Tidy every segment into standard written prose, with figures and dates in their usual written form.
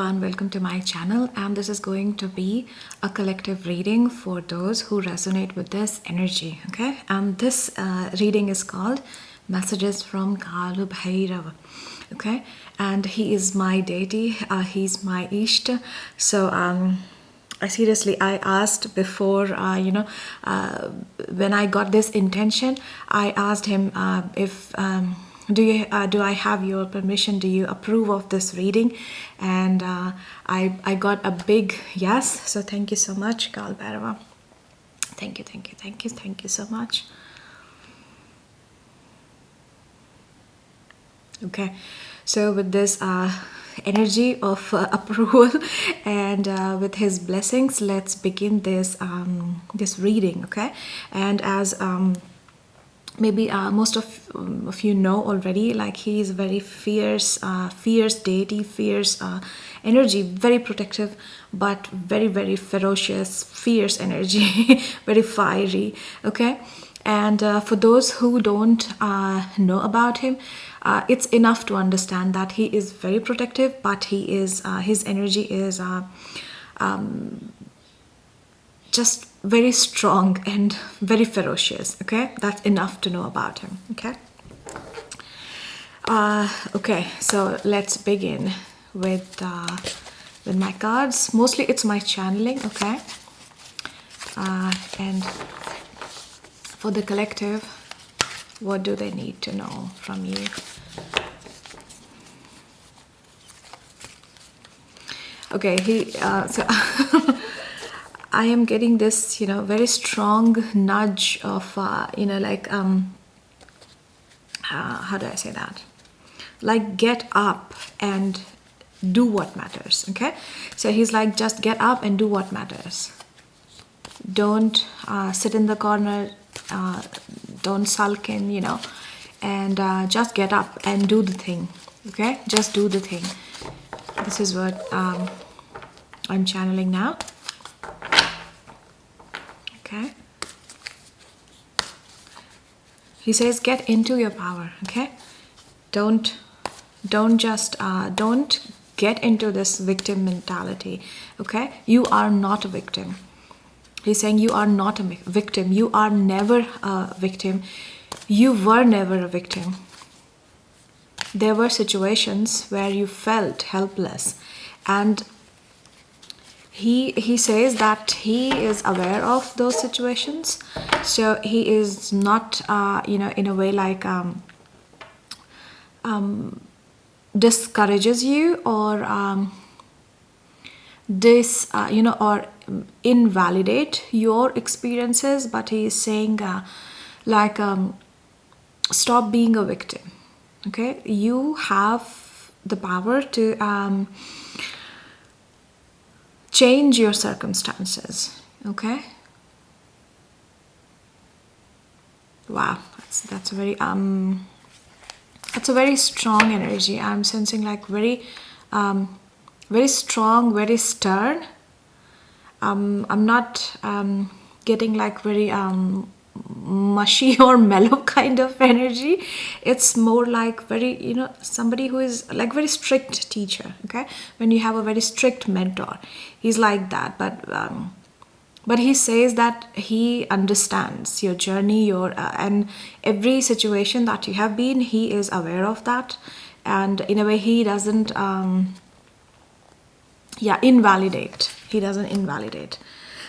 everyone, welcome to my channel, and this is going to be a collective reading for those who resonate with this energy. Okay, and this reading is called Messages from Kaalbhairav. Okay, and he is my deity, he's my Ishta. So I asked before, when I got this intention, I asked him if do I have your permission? Do you approve of this reading? And I got a big yes. So thank you so much, Kaalbhairav. Thank you so much. Okay, so with this energy of approval and with his blessings, let's begin this this reading. Okay, and as maybe most of you know already, like he is very fierce, fierce deity, fierce energy, very protective, but very ferocious, fierce energy, very fiery. Okay, and for those who don't know about him, it's enough to understand that he is very protective, but he is his energy is just very strong and very ferocious. Okay, that's enough to know about him. Okay, okay, so let's begin with my cards. Mostly it's my channeling. Okay, and for the collective, what do they need to know from you? Okay, so I am getting this, very strong nudge of, how do I say that? Like, get up and do what matters, okay? So he's like, just get up and do what matters. Don't sit in the corner, don't sulk in, and just get up and do the thing, okay? Just do the thing. This is what I'm channeling now. Okay, he says get into your power. Okay, don't get into this victim mentality. Okay, you are not a victim. He's saying you are not a victim. You are never a victim. You were never a victim. There were situations where you felt helpless, and he says that he is aware of those situations, so he is not in a way like discourages you or or invalidate your experiences, but he is saying stop being a victim. Okay, you have the power to change your circumstances. Okay, wow, that's a very strong energy. I'm sensing like very strong, very stern. I'm not getting like very mushy or mellow kind of energy. It's more like very, somebody who is like very strict teacher. Okay, when you have a very strict mentor, he's like that. But he says that he understands your journey, your and every situation that you have been. He is aware of that, and in a way he doesn't invalidate. He doesn't invalidate.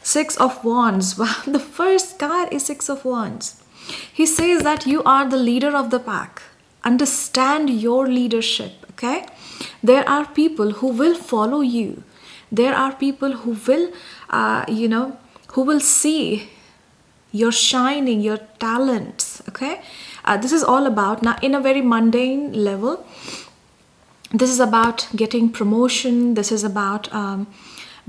Six of Wands. Wow, the first card is Six of Wands. He says that you are the leader of the pack. Understand your leadership, okay? There are people who will follow you. There are people who will, who will see your shining, your talents, okay? This is all about, now in a very mundane level, this is about getting promotion. This is about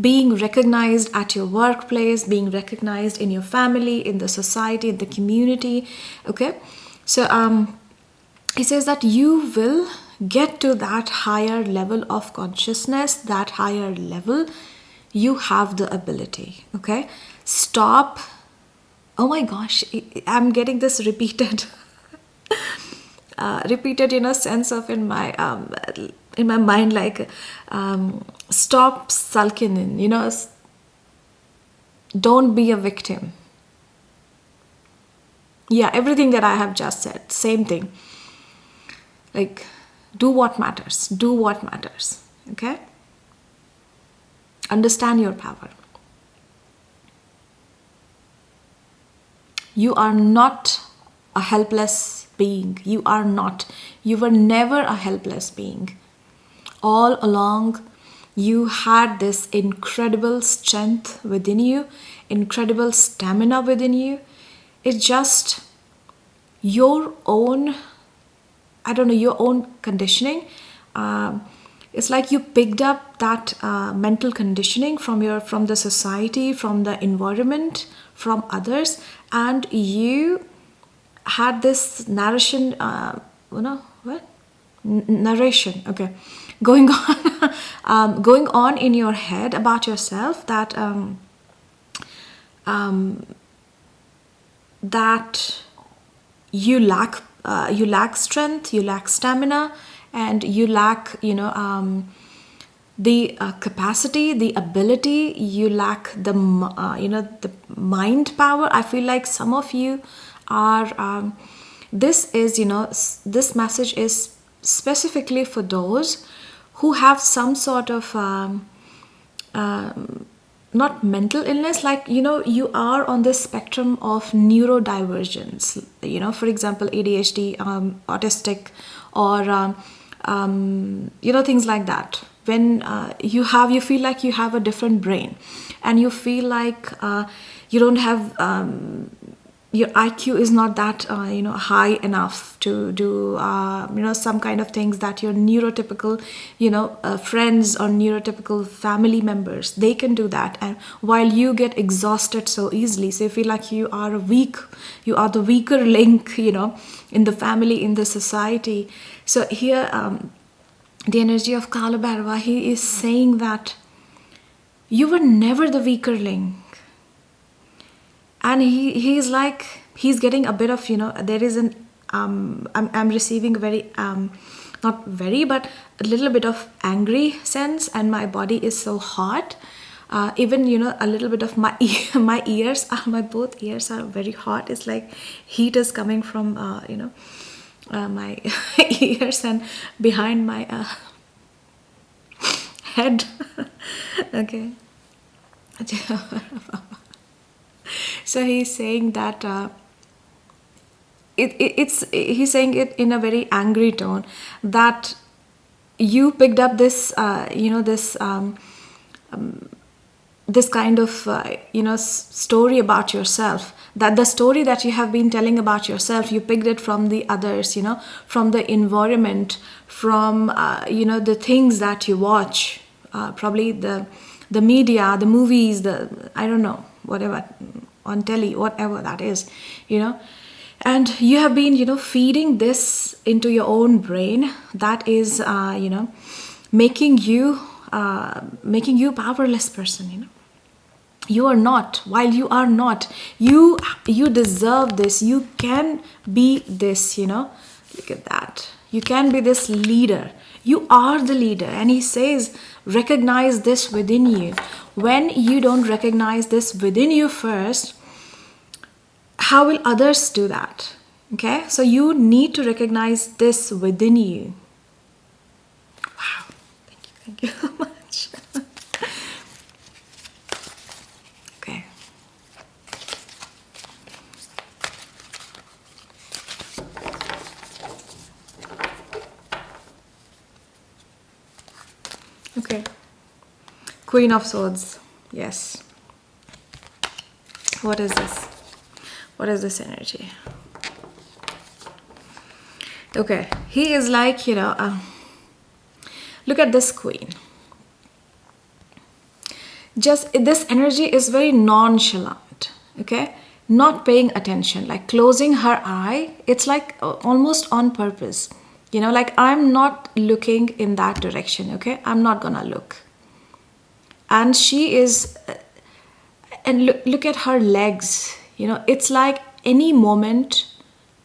being recognized at your workplace, being recognized in your family, in the society, in the community. Okay, so he says that you will get to that higher level of consciousness, that higher level. You have the ability. Okay, stop. Oh my gosh, I'm getting this repeated sense of in my in my mind, like, stop sulking in, don't be a victim. Yeah, everything that I have just said, same thing. Like, do what matters. Do what matters. Okay? Understand your power. You are not a helpless being. You are not. You were never a helpless being. All along, you had this incredible strength within you, incredible stamina within you. It's just your own, I don't know, your own conditioning. It's like you picked up that mental conditioning from the society, from the environment, from others, and you had this narration, narration, okay, going on, going on in your head about yourself, that that you lack strength, you lack stamina, and you lack, the capacity, the ability. You lack the the mind power. I feel like some of you are. This is, this message is specifically for those who have some sort of not mental illness, like, you are on this spectrum of neurodivergence, for example, ADHD, autistic, or things like that. When you feel like you have a different brain, and you feel like you don't have, your IQ is not that high enough to do some kind of things that your neurotypical friends or neurotypical family members, they can do that, and while you get exhausted so easily, so you feel like you are the weaker link in the family, in the society. So here, the energy of Kaalbhairav, he is saying that you were never the weaker link. And he's like, he's getting a bit of, there is an, I'm receiving a very, not very, but a little bit of angry sense, and my body is so hot. Even, a little bit of my my ears, my both ears are very hot. It's like heat is coming from, my ears and behind my head. Okay. So he's saying that he's saying it in a very angry tone, that you picked up this this kind of story about yourself, that the story that you have been telling about yourself, you picked it from the others, from the environment, from the things that you watch, probably the media, the movies, the, I don't know, whatever, on telly, whatever that is, and you have been feeding this into your own brain, that is making you powerless person. You are not. While you are not, you deserve this. You can be this. Look at that. You can be this leader. You are the leader. And he says, recognize this within you. When you don't recognize this within you first, how will others do that? Okay, so you need to recognize this within you. Wow, thank you so much. Okay. Okay. Queen of Swords. Yes. What is this? What is this energy? Okay. He is like, look at this queen. Just this energy is very nonchalant. Okay. Not paying attention, like closing her eye. It's like almost on purpose. Like, I'm not looking in that direction. Okay. I'm not gonna look. And she is, and look at her legs. It's like any moment,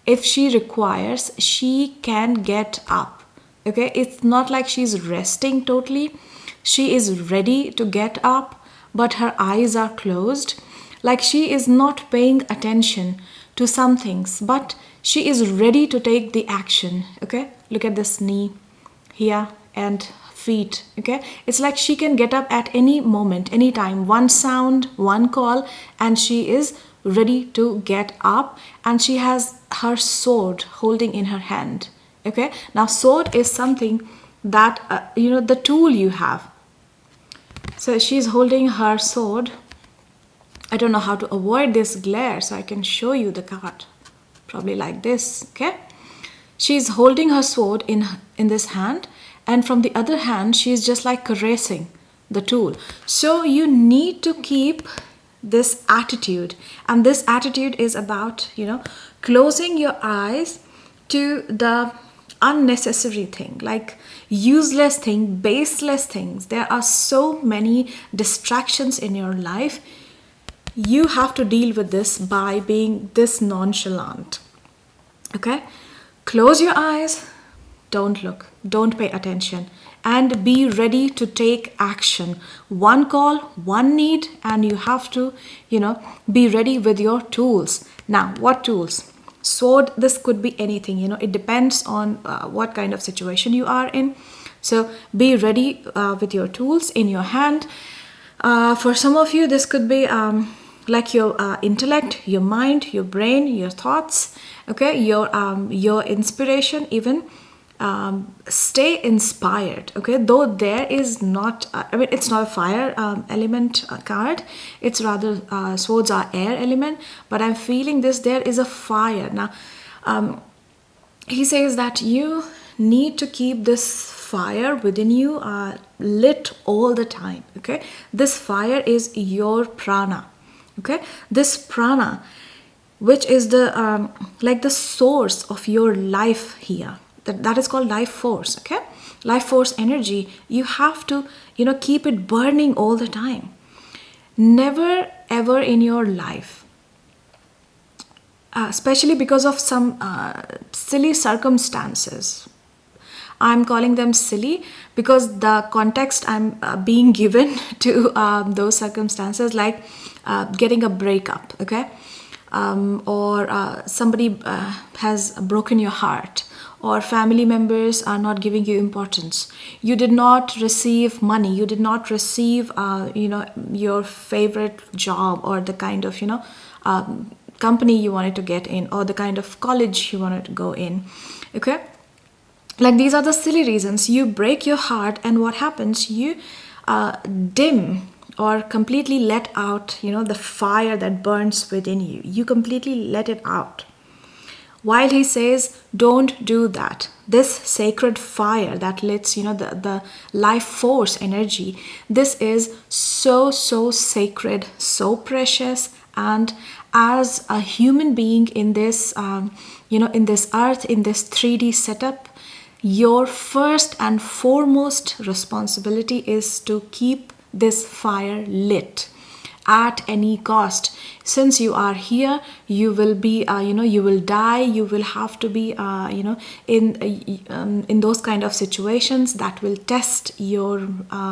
if she requires, she can get up. Okay, it's not like she's resting totally. She is ready to get up, but her eyes are closed. Like she is not paying attention to some things, but she is ready to take the action. Okay, look at this knee here and feet. Okay, it's like she can get up at any moment, any time. One sound, one call, and she is ready to get up, and she has her sword holding in her hand. Okay, now sword is something that the tool you have. So she's holding her sword. I don't know how to avoid this glare, so I can show you the card probably like this. Okay, she's holding her sword in this hand, and from the other hand she's just like caressing the tool. So you need to keep this attitude, and this attitude is about closing your eyes to the unnecessary thing, like useless thing, baseless things. There are so many distractions in your life. You have to deal with this by being this nonchalant. Okay, close your eyes, don't look, don't pay attention, and be ready to take action. One call, one need, and you have to be ready with your tools. Now, what tools? Sword, this could be anything. It depends on what kind of situation you are in. So be ready with your tools in your hand. For some of you, this could be like your intellect, your mind, your brain, your thoughts. Okay, your inspiration even. Stay inspired. Okay, though there is not it's not a fire element card, it's rather swords are air element, but I'm feeling this, there is a fire. Now he says that you need to keep this fire within you lit all the time. Okay, this fire is your prana. Okay, this prana, which is the like the source of your life here. That is called life force. Okay, life force energy. You have to keep it burning all the time. Never ever in your life, especially because of some silly circumstances. I'm calling them silly because the context I'm being given to those circumstances, like getting a breakup. Okay, or somebody has broken your heart, or family members are not giving you importance. You did not receive money. You did not receive, your favorite job, or the kind of, company you wanted to get in, or the kind of college you wanted to go in. Okay, like these are the silly reasons. You break your heart, and what happens? You dim or completely let out, the fire that burns within you. You completely let it out. While he says, don't do that. This sacred fire that lets, the life force energy, this is so, so sacred, so precious. And as a human being in this, in this earth, in this 3D setup, your first and foremost responsibility is to keep this fire lit at any cost. Since you are here, you will be you will die, you will have to be in those kind of situations that will test your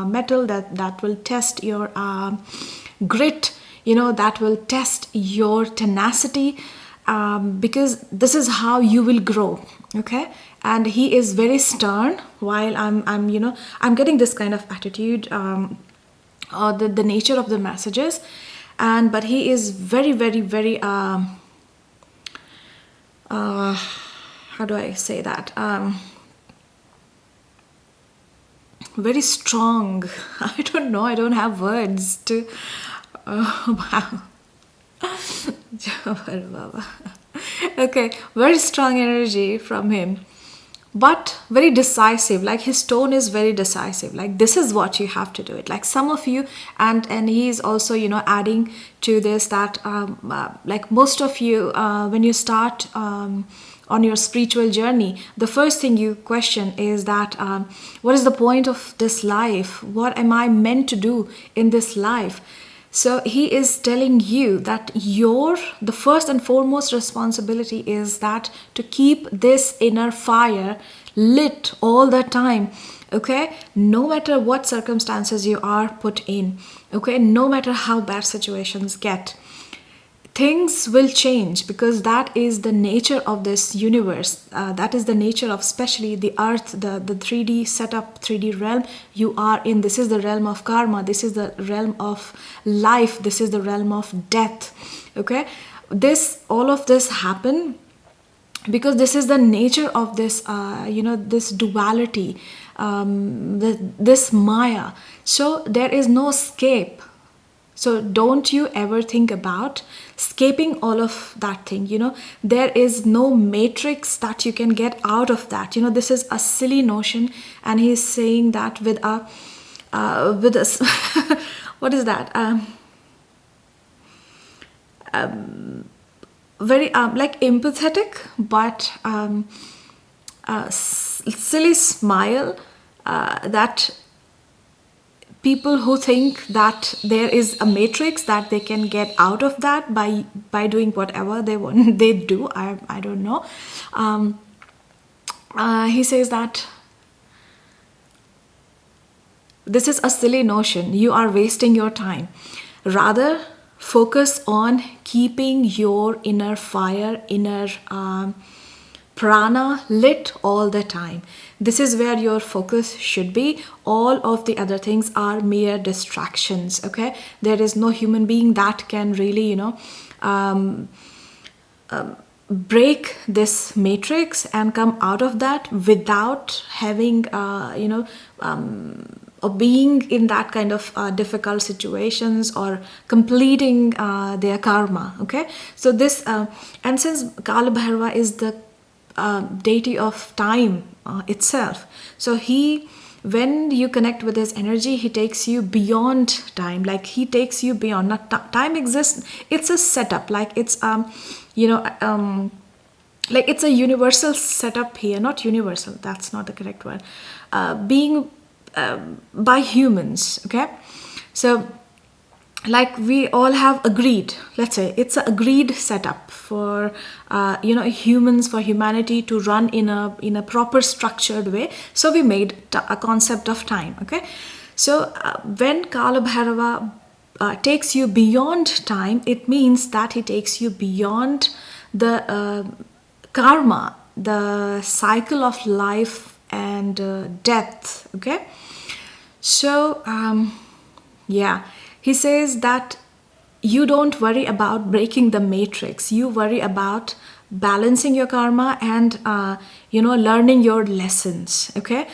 metal, that will test your grit, that will test your tenacity, because this is how you will grow. Okay, and he is very stern. While I'm getting this kind of attitude, or the nature of the messages, but he is very, very, very how do I say that, very strong. I don't know, I don't have words to wow. Okay, very strong energy from him, but very decisive. Like his tone is very decisive, like this is what you have to do it. Like some of you, and he's also adding to this that like most of you, when you start on your spiritual journey, the first thing you question is that what is the point of this life? What am I meant to do in this life? So he is telling you that the first and foremost responsibility is that to keep this inner fire lit all the time, okay? No matter what circumstances you are put in, okay? No matter how bad situations get, things will change, because that is the nature of this universe. That is the nature of especially the earth, the 3D setup, 3D realm you are in. This is the realm of karma. This is the realm of life. This is the realm of death, okay? All of this happen because this is the nature of this, this duality, this Maya. So there is no escape. So don't you ever think about escaping all of that thing. There is no matrix that you can get out of that. This is a silly notion, and he's saying that with a what is that? Very like empathetic, but silly smile that people who think that there is a matrix that they can get out of that by doing whatever they want, they do. I don't know. He says that this is a silly notion. You are wasting your time. Rather, focus on keeping your inner fire, inner prana lit all the time. This is where your focus should be. All of the other things are mere distractions, okay? There is no human being that can really, break this matrix and come out of that without having, or being in that kind of difficult situations or completing their karma, okay? So this, and since Kaalbhairav is the deity of time itself, so when you connect with his energy, he takes you beyond time. Like he takes you beyond. Not time exists. It's a setup. Like it's like it's a universal setup here. Not universal. That's not the correct word. Being by humans. Okay, so like we all have agreed, let's say it's an agreed setup for humans, for humanity to run in a proper structured way. So we made a concept of time, okay? So when Kaalbhairav takes you beyond time, it means that he takes you beyond the karma, the cycle of life and death, okay? So yeah, he says that you don't worry about breaking the matrix. You worry about balancing your karma and learning your lessons, okay?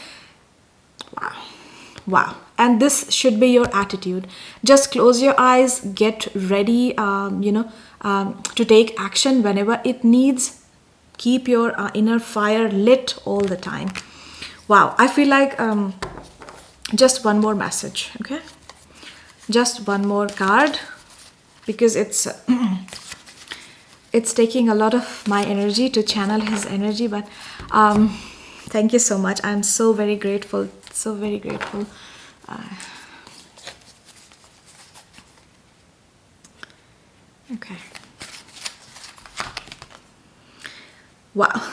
Wow. And this should be your attitude. Just close your eyes, get ready to take action whenever it needs. Keep your inner fire lit all the time. Wow, I feel like just one more message, okay? Just one more card, because it's taking a lot of my energy to channel his energy, but thank you so much. I'm so very grateful, so very grateful. Okay. Wow.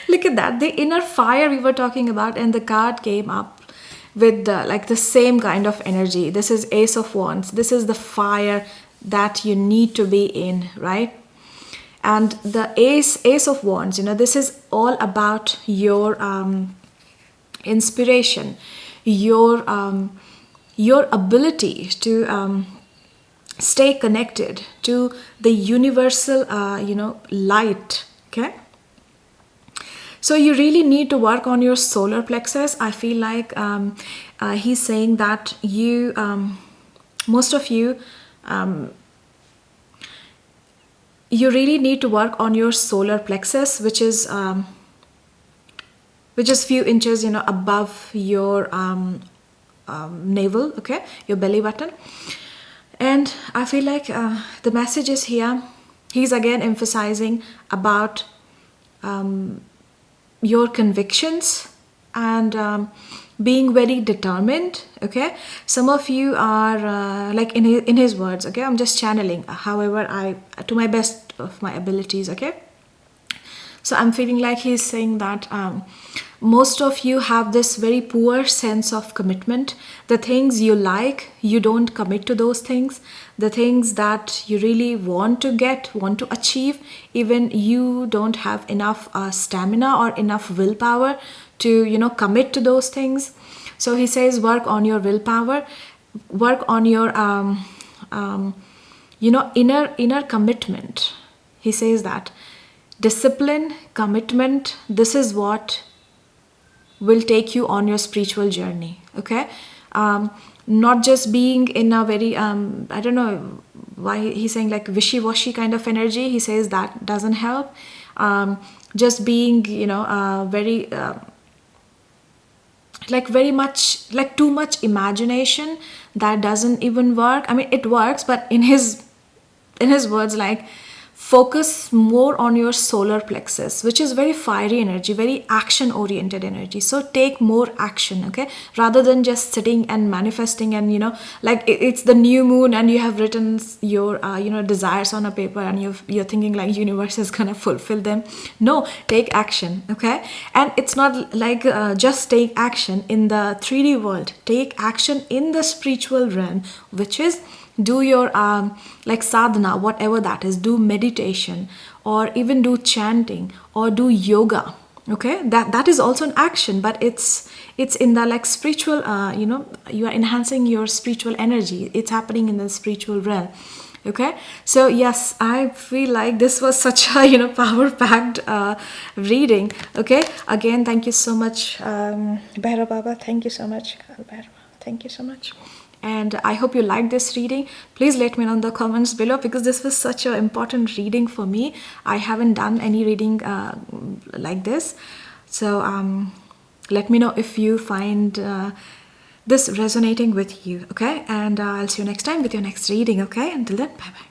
Look at that, the inner fire we were talking about, and the card came up with the same kind of energy. This is Ace of Wands. This is the fire that you need to be in, right? And the Ace of Wands, this is all about your inspiration, your ability to stay connected to the universal, light, okay? So you really need to work on your solar plexus. I feel like he's saying that you, most of you, you really need to work on your solar plexus, which is few inches, above your navel, okay, your belly button. And I feel like the message is here. He's again emphasizing about your convictions and being very determined, okay? Some of you are like in his words, okay? I'm just channeling, however, to my best of my abilities, okay? So I'm feeling like he's saying that most of you have this very poor sense of commitment. The things you like, you don't commit to those things. The things that you really want to achieve, even you don't have enough stamina or enough willpower to commit to those things. So he says work on your willpower, work on your inner commitment. He says that discipline, commitment, this is what will take you on your spiritual journey. Okay, not just being in a very I don't know why he's saying like wishy-washy kind of energy. He says that doesn't help. Just being very like very much like too much imagination, that doesn't even work. I mean, it works, but in his words, like focus more on your solar plexus, which is very fiery energy, very action oriented energy. So take more action, okay, rather than just sitting and manifesting and like it's the new moon and you have written your desires on a paper and you're thinking like universe is gonna fulfill them. No, take action, okay. And it's not like just take action in the 3D world, take action in the spiritual realm, which is do your like sadhana, whatever that is. Do meditation, or even do chanting, or do yoga. Okay, that is also an action, but it's in the like spiritual you are enhancing your spiritual energy. It's happening in the spiritual realm. Okay, so yes, I feel like this was such a power packed reading. Okay, again, thank you so much, Bhairav Baba. Thank you so much, Kaalbhairav. Thank you so much. And I hope you liked this reading. Please let me know in the comments below, because this was such an important reading for me. I haven't done any reading like this. So let me know if you find this resonating with you. Okay, and I'll see you next time with your next reading. Okay, until then, bye bye.